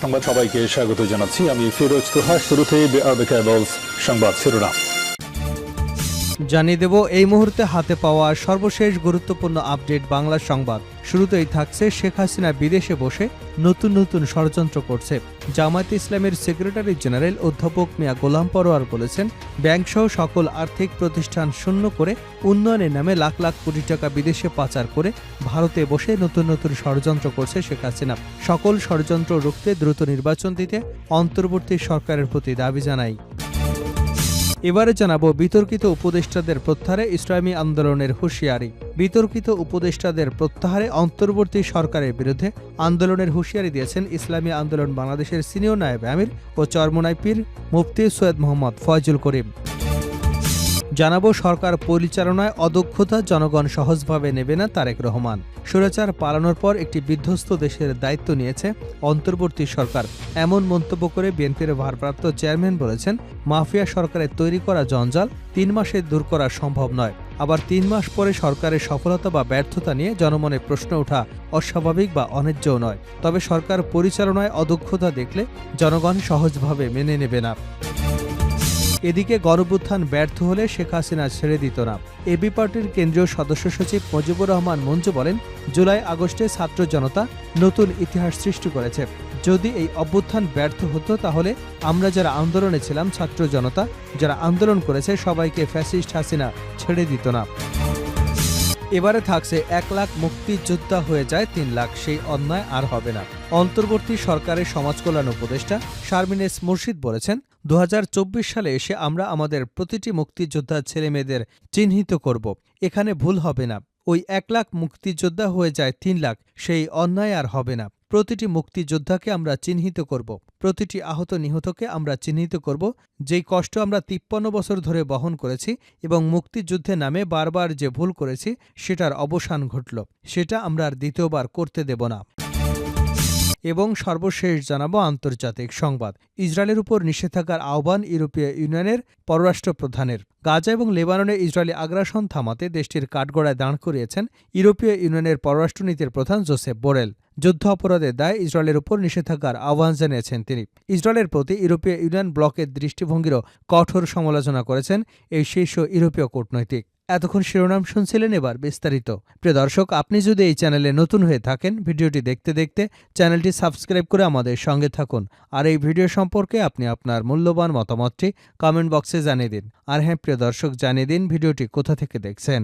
সংবাদ সবাইকে স্বাগত জানাচ্ছি। আমি ফিরোজ তোহা। শুরুতেই সংবাদ শিরোনাম জানিয়ে দেব এই মুহূর্তে হাতে পাওয়া সর্বশেষ গুরুত্বপূর্ণ আপডেট বাংলা সংবাদ। শুরুতেই থাকছে শেখ হাসিনা বিদেশে বসে নতুন নতুন ষড়যন্ত্র করছে। জামায়াতে ইসলামের সেক্রেটারি জেনারেল অধ্যাপক মিয়া গোলাম পরোয়ার বলেছেন, ব্যাংকসহ সকল আর্থিক প্রতিষ্ঠান শূন্য করে উন্নয়নের নামে লাখ লাখ কোটি টাকা বিদেশে পাচার করে ভারতে বসে নতুন নতুন ষড়যন্ত্র করছে শেখ হাসিনা। সকল ষড়যন্ত্র রুখতে দ্রুত নির্বাচন দিতে অন্তর্বর্তী সরকারের প্রতি দাবি জানাই। এবারে জানাবো বিতর্কিত উপদেষ্টাদের প্রত্যাহারে ইসলামী আন্দোলনের হুঁশিয়ারি। বিতর্কিত উপদেষ্টাদের প্রত্যাহারে অন্তর্বর্তী সরকারের বিরুদ্ধে আন্দোলনের হুঁশিয়ারি দিয়েছেন ইসলামী আন্দোলন বাংলাদেশের সিনিয়র নায়েব আমির ও চরমোনাই পীর মুফতি সৈয়দ মোহাম্মদ ফয়জুল করিম। জানাবো সরকার পরিচালনায় অদক্ষতা জনগণ সহজভাবে নেবে না তারেক রহমান। স্বৈরাচার পালানোর পর একটি বিধ্বস্ত দেশের দায়িত্ব নিয়েছে অন্তর্বর্তী সরকার, এমন মন্তব্য করে বিএনপির ভারপ্রাপ্ত চেয়ারম্যান বলেছেন, মাফিয়া সরকারের তৈরি করা জঞ্জাল 3 মাসে দূর করা সম্ভব নয়। আবার 3 মাস পরে সরকারের সফলতা বা ব্যর্থতা নিয়ে জনমনে প্রশ্ন ওঠা অস্বাভাবিক বা অন্যায্যও নয়। তবে সরকার পরিচালনায় অদক্ষতা দেখলে জনগণ সহজভাবে মেনে নেবে না। এদিকে গণঅভ্যুত্থান ব্যর্থ হলে শেখ হাসিনা ছেড়ে দিত না। এবি পার্টির কেন্দ্রীয় সদস্য সচিব মুজিবুর রহমান মঞ্জু বলেন, জুলাই আগস্টে ছাত্র জনতা নতুন ইতিহাস সৃষ্টি করেছে। যদি এই অভ্যুত্থান ব্যর্থ হতো তাহলে আমরা যারা আন্দোলনে ছিলাম, ছাত্র জনতা যারা আন্দোলন করেছে, সবাইকে ফ্যাসিস্ট হাসিনা ছেড়ে দিত না। এবারে থাকছে 1 লাখ মুক্তিযোদ্ধা হয়ে যায় 3 লাখ, সেই অন্যায় আর হবে না। অন্তর্বর্তী সরকারের সমাজ কল্যাণ উপদেষ্টা শারমিন এস মুর্শিদ বলেছেন, 2024 সালে এসে আমরা আমাদের প্রতিটি মুক্তিযোদ্ধার ছেলেমেয়েদের চিহ্নিত করব। এখানে ভুল হবে না। ওই 1 লাখ মুক্তিযোদ্ধা হয়ে যায় 3 লাখ, সেই অন্যায় আর হবে না। প্রতিটি মুক্তিযোদ্ধাকে আমরা চিহ্নিত করব, প্রতিটি আহত নিহতকে আমরা চিহ্নিত করব। যেই কষ্ট আমরা 53 বছর ধরে বহন করেছি এবং মুক্তিযুদ্ধের নামে বারবার যে ভুল করেছি, সেটার অবসান ঘটল। সেটা আমরা আর দ্বিতীয়বার করতে দেব না। এবং সর্বশেষ জানাবো আন্তর্জাতিক সংবাদ। ইসরায়েলের উপর নিষেধাজ্ঞার আহ্বান ইউরোপীয় ইউনিয়নের পররাষ্ট্র প্রধানের। গাজা এবং লেবাননে ইসরায়েলি আগ্রাসন থামাতে দেশটির কাঠগড়ায় দাঁড় করিয়েছেন ইউরোপীয় ইউনিয়নের পররাষ্ট্রনীতির প্রধান জোসেফ বোরেল। যুদ্ধ অপরাধের দায়ে ইসরায়েলের উপর নিষেধাজ্ঞার আহ্বান জানিয়েছেন তিনি। ইসরায়েলের প্রতি ইউরোপীয় ইউনিয়ন ব্লকের দৃষ্টিভঙ্গিরও কঠোর সমালোচনা করেছেন এই শীর্ষ ইউরোপীয় কূটনৈতিক। এতক্ষণ শিরোনাম শুনছিলেন, এবার বিস্তারিত। প্রিয় দর্শক, আপনি যদি এই চ্যানেলে নতুন হয়ে থাকেন, ভিডিওটি দেখতে দেখতে চ্যানেলটি সাবস্ক্রাইব করে আমাদের সঙ্গে থাকুন। আর এই ভিডিও সম্পর্কে আপনি আপনার মূল্যবান মতামতটি কমেন্ট বক্সে জানিয়ে দিন। আর হ্যাঁ প্রিয় দর্শক, জানিয়ে দিন ভিডিওটি কোথা থেকে দেখছেন।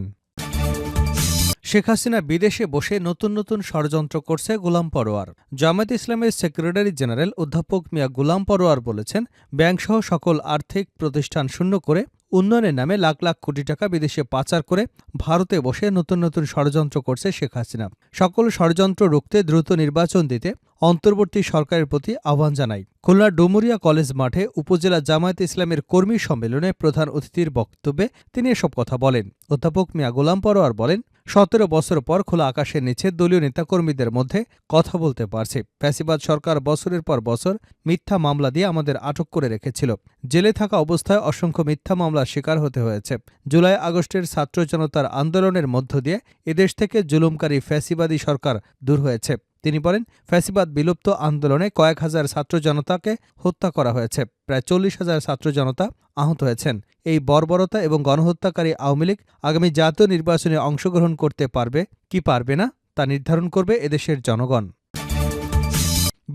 শেখ হাসিনা বিদেশে বসে নতুন নতুন ষড়যন্ত্র করছে গোলাম পরোয়ার। জামায়াতে ইসলামের সেক্রেটারি জেনারেল অধ্যাপক মিয়া গোলাম পরোয়ার বলেছেন, ব্যাংকসহ সকল আর্থিক প্রতিষ্ঠান শূন্য করে উন্নয়নের নামে লাখ লাখ কোটি টাকা বিদেশে পাচার করে ভারতে বসে নতুন নতুন ষড়যন্ত্র করছে শেখ হাসিনা। সকল ষড়যন্ত্র রুখতে দ্রুত নির্বাচন দিতে অন্তর্বর্তী সরকারের প্রতি আহ্বান জানাই। খুলনার ডুমুরিয়া কলেজ মাঠে উপজেলা জামায়াতে ইসলামের কর্মী সম্মেলনে প্রধান অতিথির বক্তব্যে তিনি এসব কথা বলেন। অধ্যাপক মিয়া গোলাম পরোয়ার বলেন, 17 বছর পর খোলা আকাশের নিচে দলীয় নেতাকর্মীদের মধ্যে কথা বলতে পারছে। ফ্যাসিবাদ সরকার বছরের পর বছর মিথ্যা মামলা দিয়ে আমাদের আটক করে রেখেছিল। জেলে থাকা অবস্থায় অসংখ্য মিথ্যা মামলার শিকার হতে হয়েছে। জুলাই আগস্টের ছাত্র জনতার আন্দোলনের মধ্য দিয়ে এদেশ থেকে জুলুমকারী ফ্যাসিবাদী সরকার দূর হয়েছে। তিনি বলেন, ফ্যাসিবাদ বিলুপ্ত আন্দোলনে কয়েক হাজার ছাত্র জনতাকে হত্যা করা হয়েছে, প্রায় 40,000 ছাত্র জনতা আহত হয়েছেন। এই বর্বরতা এবং গণহত্যাকারী আওয়ামী লীগ আগামী জাতীয় নির্বাচনে অংশগ্রহণ করতে পারবে কি পারবে না তা নির্ধারণ করবে এদেশের জনগণ।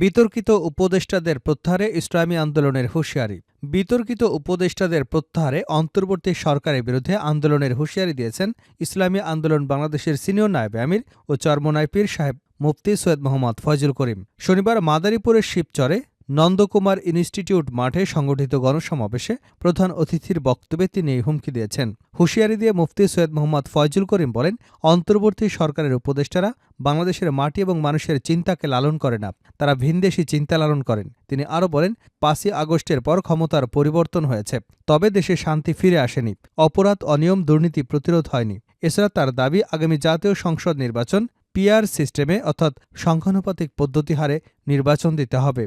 বিতর্কিত উপদেষ্টাদের প্রত্যাহারে ইসলামী আন্দোলনের হুঁশিয়ারি। বিতর্কিত উপদেষ্টাদের প্রত্যাহারে অন্তর্বর্তী সরকারের বিরুদ্ধে আন্দোলনের হুঁশিয়ারি দিয়েছেন ইসলামী আন্দোলন বাংলাদেশের সিনিয়র নায়েব আমির ও চরমোনাই পীর সাহেব মুফতি সৈয়দ মোহাম্মদ ফয়জুল করিম। শনিবার মাদারীপুরের শিবচরে নন্দকুমার ইনস্টিটিউট মাঠে সংগঠিত গণসমাবেশে প্রধান অতিথির বক্তব্যে তিনি এই হুমকি দিয়েছেন। হুঁশিয়ারি দিয়ে মুফতি সৈয়দ মোহাম্মদ ফয়জুল করিম বলেন, অন্তর্বর্তী সরকারের উপদেষ্টারা বাংলাদেশের মাটি এবং মানুষের চিন্তাকে লালন করে না, তারা ভিনদেশি চিন্তা লালন করেন। তিনি আরও বলেন, 5ই আগস্টের পর ক্ষমতার পরিবর্তন হয়েছে, তবে দেশে শান্তি ফিরে আসেনি, অপরাধ অনিয়ম দুর্নীতি প্রতিরোধ হয়নি। এছাড়া তার দাবি, আগামী জাতীয় সংসদ নির্বাচন পিআর সিস্টেমে অর্থাৎ সংখ্যানুপাতিক পদ্ধতি হারে নির্বাচন দিতে হবে।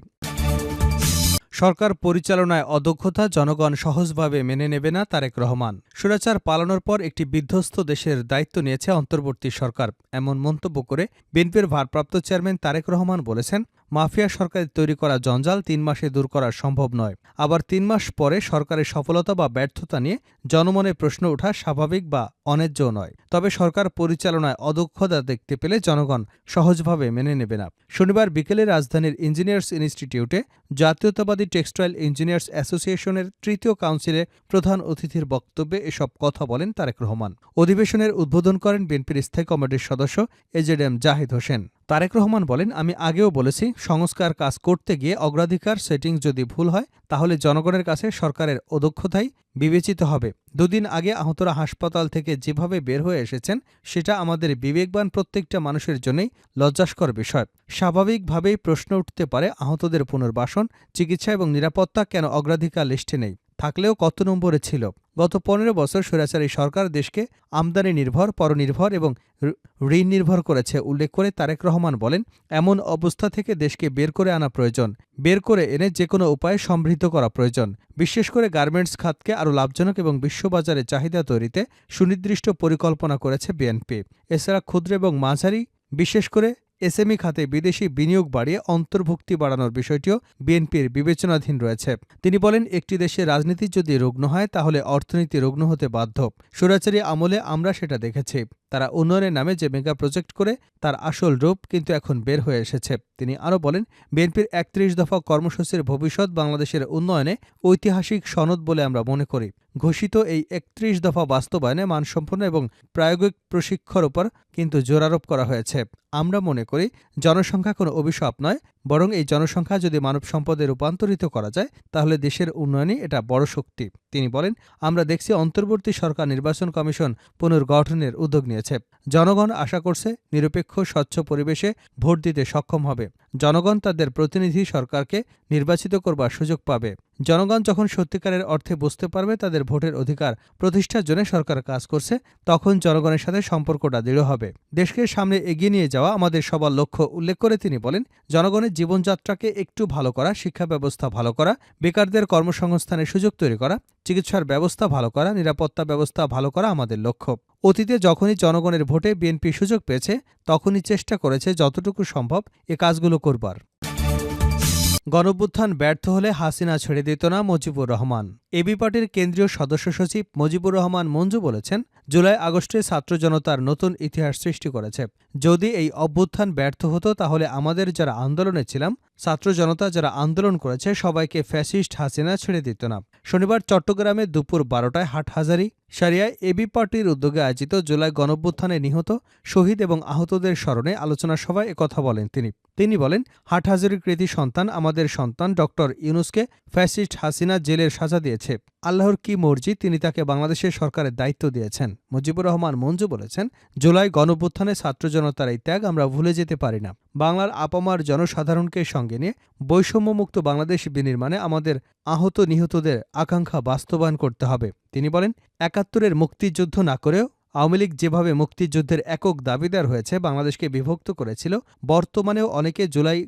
সরকার পরিচালনায় অদক্ষতা জনগণ সহজভাবে মেনে নেবে না তারেক রহমান। স্বৈরাচার পালানোর পর একটি বিধ্বস্ত দেশের দায়িত্ব নিয়েছে অন্তর্বর্তী সরকার, এমন মন্তব্য করে বিএনপির ভারপ্রাপ্ত চেয়ারম্যান তারেক রহমান বলেছেন, মাফিয়া সরকারের তৈরি করা জঞ্জাল ৩ মাসে দূর করা সম্ভব নয়। আবার ৩ মাস পরে সরকারের সফলতা বা ব্যর্থতা নিয়ে জনমনে প্রশ্ন ওঠা স্বাভাবিক বা অন্যায্যও নয়। তবে সরকার পরিচালনায় অদক্ষতা দেখতে পেলে জনগণ সহজভাবে মেনে নেবে না। শনিবার বিকেলে রাজধানীর ইঞ্জিনিয়ার্স ইনস্টিটিউটে জাতীয়তাবাদী টেক্সটাইল ইঞ্জিনিয়ার্স অ্যাসোসিয়েশনের তৃতীয় কাউন্সিলে প্রধান অতিথির বক্তব্যে এসব কথা বলেন তারেক রহমান। অধিবেশনের উদ্বোধন করেন বিএনপির স্থায়ী কমিটির সদস্য এজেডএম জাহিদ হোসেন। তারেক রহমান বলেন, আমি আগেও বলেছি, সংস্কার কাজ করতে গিয়ে অগ্রাধিকার সেটিং যদি ভুল হয় তাহলে জনগণের কাছে সরকারের অদক্ষতাই বিবেচিত হবে। দুদিন আগে আহতরা হাসপাতাল থেকে যেভাবে বের হয়ে এসেছেন সেটা আমাদের বিবেকবান প্রত্যেকটা মানুষের জন্যই লজ্জাস্কর বিষয়। স্বাভাবিকভাবেই প্রশ্ন উঠতে পারে, আহতদের পুনর্বাসন, চিকিৎসা এবং নিরাপত্তা কেন অগ্রাধিকার লিস্টে নেই? থাকলেও কত নম্বরে ছিল? গত ১৫ বছর স্বৈরাচারী সরকার দেশকে আমদানি নির্ভর, পরনির্ভর এবং ঋণ নির্ভর করেছে উল্লেখ করে তারেক রহমান বলেন, এমন অবস্থা থেকে দেশকে বের করে আনা প্রয়োজন। বের করে এনে যে কোনো উপায়ে সমৃদ্ধ করা প্রয়োজন। বিশেষ করে গার্মেন্টস খাতকে আরও লাভজনক এবং বিশ্ববাজারে চাহিদা তৈরিতে সুনির্দিষ্ট পরিকল্পনা করেছে বিএনপি। এছাড়া ক্ষুদ্র এবং মাঝারি, বিশেষ করে এসএমই খাতে বিদেশি বিনিয়োগ বাড়িয়ে অন্তর্ভুক্তি বাড়ানোর বিষয়টিও বিএনপির বিবেচনাধীন রয়েছে। তিনি বলেন, একটি দেশের রাজনীতি যদি রুগ্ন হয় তাহলে অর্থনীতি রুগ্ন হতে বাধ্য। স্বৈরাচারী আমলে আমরা সেটা দেখেছি। তারা উন্নয়নের নামে যে মেগা প্রজেক্ট করে তার আসল রূপ কিন্তু এখন বের হয়ে এসেছে। তিনি আরও বলেন, বিএনপির ৩১ দফা কর্মসূচির ভবিষ্যৎ বাংলাদেশের উন্নয়নে ঐতিহাসিক সনদ বলে আমরা মনে করি। ঘোষিত এই ৩১ দফা বাস্তবায়নে মানসম্পন্ন এবং প্রায়োগিক প্রশিক্ষণের উপর কিন্তু জোরারোপ করা হয়েছে। আমরা মনে করি জনসংখ্যা কোনো অভিশাপ নয়, বরং এই জনসংখ্যা যদি মানব সম্পদে রূপান্তরিত করা যায় তাহলে দেশের উন্নয়নই এটা বড় শক্তি। তিনি বলেন, আমরা দেখছি অন্তর্বর্তী সরকার নির্বাচন কমিশন পুনর্গঠনের উদ্যোগ নিয়েছে। জনগণ আশা করছে নিরপেক্ষ স্বচ্ছ পরিবেশে ভোট দিতে সক্ষম হবে। জনগণ তাদের প্রতিনিধি সরকারকে নির্বাচিত করবার সুযোগ পাবে। জনগণ যখন সত্যিকারের অর্থে বুঝতে পারবে তাদের ভোটের অধিকার প্রতিষ্ঠার জন্য সরকার কাজ করছে, তখন জনগণের সাথে সম্পর্কটা দৃঢ় হবে। দেশকে সামনে এগিয়ে নিয়ে যাওয়া আমাদের সবার লক্ষ্য উল্লেখ করে তিনি বলেন, জনগণের জীবনযাত্রাকে একটু ভালো করা, শিক্ষা ব্যবস্থা ভালো করা, বেকারদের কর্মসংস্থানের সুযোগ তৈরি করা, চিকিৎসার ব্যবস্থা ভালো করা, নিরাপত্তা ব্যবস্থা ভালো করা আমাদের লক্ষ্য। অতীতে যখনই জনগণের ভোটে বিএনপি সুযোগ পেয়েছে তখনই চেষ্টা করেছে যতটুকু সম্ভব এ কাজগুলো করবার। গণঅভ্যুত্থান ব্যর্থ হলে হাসিনা ছেড়ে দিত না মুজিবুর রহমান। এবি পার্টির কেন্দ্রীয় সদস্য সচিব মুজিবুর রহমান মঞ্জু বলেছেন, জুলাই আগস্টে ছাত্র জনতার নতুন ইতিহাস সৃষ্টি করেছে। যদি এই অভ্যুত্থান ব্যর্থ হতো তাহলে আমাদের যারা আন্দোলনে ছিলাম, ছাত্র জনতা যারা আন্দোলন করেছে সবাইকে ফ্যাসিস্ট হাসিনা ছেড়ে দিত না। শনিবার চট্টগ্রামে দুপুর ১২টায় হাটহাজারী সারিয়ায় এবি পার্টির উদ্যোগে আয়োজিত জুলাই গণঅভ্যুত্থানে নিহত, শহীদ এবং আহতদের স্মরণে আলোচনা সভায় একথা বলেন তিনি বলেন, হাটহাজারীর কৃতি সন্তান, আমাদের সন্তান ডক্টর ইউনূসকে ফ্যাসিস্ট হাসিনা জেলের সাজা দিয়েছে। আল্লাহর কি মর্জি, তিনি তাকে বাংলাদেশের সরকারের দায়িত্ব দিয়েছেন। মুজিবুর রহমান মঞ্জু বলেছেন, জুলাই গণঅভ্যুত্থানে ছাত্র জনতার এই ত্যাগ আমরা ভুলে যেতে পারি না। বাংলার আপামার জনসাধারণকে সঙ্গে নিয়ে বৈষম্যমুক্ত বাংলাদেশ বিনির্মাণে আমাদের আহত নিহতদের আকাঙ্ক্ষা বাস্তবায়ন করতে হবে। তিনি বলেন, ৭১-এর মুক্তিযুদ্ধ না করেও আওয়ামী লীগ যেভাবে মুক্তিযুদ্ধের একক দাবিদার হয়েছে বাংলাদেশকে বিভক্ত করেছিল, বর্তমানেও অনেকে জুলাই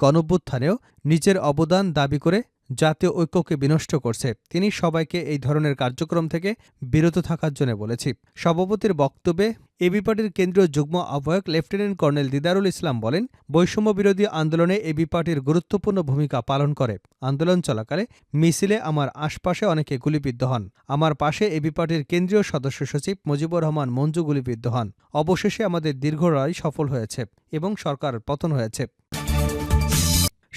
গণঅভ্যুত্থানেও নিজের অবদান দাবি করে জাতীয় ঐক্যকে বিনষ্ট করছে। তিনি সবাইকে এই ধরনের কার্যক্রম থেকে বিরত থাকার জন্য বলেছি। সভাপতির বক্তব্যে এবি পার্টির কেন্দ্রীয় যুগ্ম আহ্বায়ক লেফটেন্যান্ট কর্নেল দিদারুল ইসলাম বলেন, বৈষম্য বিরোধী আন্দোলনে এবি পার্টির গুরুত্বপূর্ণ ভূমিকা পালন করে। আন্দোলন চলাকালে মিছিলে আমার আশপাশে অনেকে গুলিবিদ্ধ হন। আমার পাশে এবি পার্টির কেন্দ্রীয় সদস্য সচিব মুজিবুর রহমান মঞ্জু গুলিবিদ্ধ হন। অবশেষে আমাদের দীর্ঘ লড়াই সফল হয়েছে এবং সরকার পতন হয়েছে।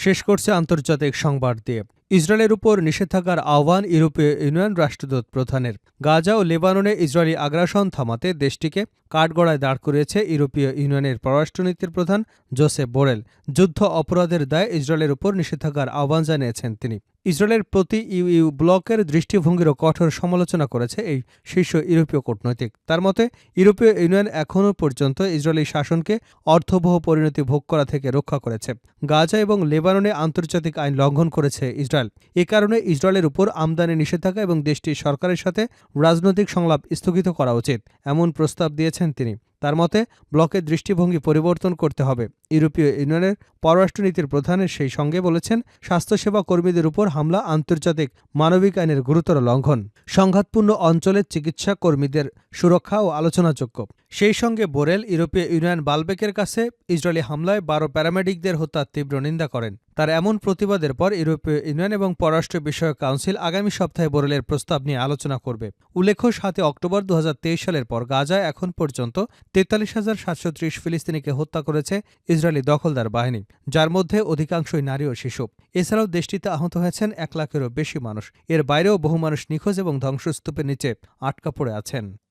শেষ করছে আন্তর্জাতিক সংবাদ দিয়ে। ইসরায়েলের উপর নিষেধাজ্ঞার আহ্বান ইউরোপীয় ইউনিয়ন রাষ্ট্রদূত প্রধানের। গাজা ও লেবাননে ইসরায়েলি আগ্রাসন থামাতে দেশটিকে কাঠগড়ায় দাঁড় করিয়েছে ইউরোপীয় ইউনিয়নের পররাষ্ট্রনীতির প্রধান জোসেপ বোরেল। যুদ্ধ অপরাধের দায়ে ইসরায়েলের উপর নিষেধাজ্ঞার আহ্বান জানিয়েছেন তিনি। ইসরায়েলের প্রতি ইউ ব্লকের দৃষ্টিভঙ্গিরও কঠোর সমালোচনা করেছে এই শীর্ষ ইউরোপীয় কূটনৈতিক। তার মতে, ইউরোপীয় ইউনিয়ন এখনও পর্যন্ত ইসরায়েলি শাসনকে অর্থবহ পরিণতি ভোগ করা থেকে রক্ষা করেছে। গাজা এবং লেবাননে আন্তর্জাতিক আইন লঙ্ঘন করেছে ইসরায়েল। এ কারণে ইসরায়েলের উপর আমদানি নিষেধাজ্ঞা এবং দেশটির সরকারের সাথে রাজনৈতিক সংলাপ স্থগিত করা উচিত, এমন প্রস্তাব দিয়েছেন তিনি। তার মতে, ব্লকের দৃষ্টিভঙ্গি পরিবর্তন করতে হবে। ইউরোপীয় ইউনিয়নের পররাষ্ট্রনীতির প্রধানের সেই সঙ্গে বলেছেন, স্বাস্থ্যসেবা কর্মীদের উপর হামলা আন্তর্জাতিক মানবিক আইনের গুরুতর লঙ্ঘন। সংঘাতপূর্ণ অঞ্চলের চিকিৎসা কর্মীদের সুরক্ষা ও আলোচনাযোগ্য। সেই সঙ্গে বোরেল ইউরোপীয় ইউনিয়ন বালবেকের কাছে ইসরায়েলি হামলায় ১২ প্যারামেডিকদের হত্যার তীব্র নিন্দা করেন। তার এমন প্রতিবাদের পর ইউরোপীয় ইউনিয়ন এবং পররাষ্ট্র বিষয়ক কাউন্সিল আগামী সপ্তাহে বোরেলের প্রস্তাব নিয়ে আলোচনা করবে। উল্লেখ্য ৭ অক্টোবর ২০২৩ সালের পর গাজায় এখন পর্যন্ত ৪৩,৭৩০ ফিলিস্তিনিকে হত্যা করেছে ইসরায়েলি দখলদার বাহিনী, যার মধ্যে অধিকাংশই নারী ও শিশু। এছাড়াও দেশটিতে আহত হয়েছেন ১ লাখেরও বেশি মানুষ। এর বাইরেও বহু মানুষ নিখোঁজ এবং ধ্বংসস্তূপের নিচে আটকা পড়ে আছেন।